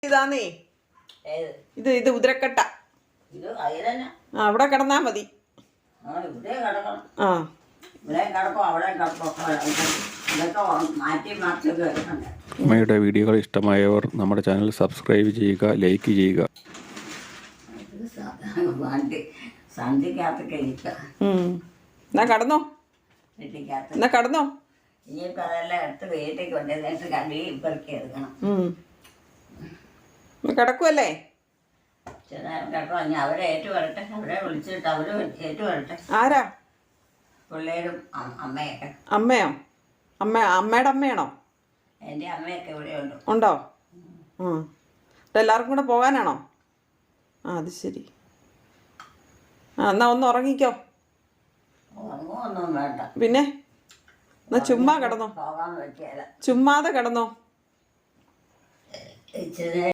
ഇതാന്നേ ഇത് ഉദരക്കട്ട. അവിടെ കിടന്നാ മതി. ആ അമ്മയുടെ വീഡിയോകൾ ഇഷ്ടമായവർ നമ്മുടെ ചാനൽ സബ്സ്ക്രൈബ് ചെയ്യുക, ലൈക്ക് ചെയ്യുക. എന്നാ കടന്നോ, എന്നാ കടന്നോ. ഇനിയിപ്പോൾ അതെല്ലാം എടുത്ത് വീട്ടിൽ കൊണ്ടുവന്നിട്ട് കഴുകി പെറുക്കി എടുക്കണം. കിടക്കുമല്ലേ? കേട്ടോ, ഞാൻ അവരെ ഏറ്റുവരട്ടെ, അവരെ വിളിച്ചിട്ട് അവര് ഏറ്റുവരട്ടെ. ആരാ? പിള്ളേരും അമ്മയൊക്കെ. അമ്മയോ? അമ്മയുടെ അമ്മയാണോ? എൻ്റെ അമ്മയൊക്കെ ഇവിടെ ഉണ്ടോ? എല്ലാവർക്കും കൂടെ പോകാനാണോ? അത് ശരി. എന്നാ ഒന്ന് ഉറങ്ങിക്കോ. ഒന്നും വേണ്ട. പിന്നെ എന്നാ ചുമ്മാ കിടന്നോ, പോകാൻ പറ്റിയല്ല. ചുമ്മാതെ കിടന്നോ.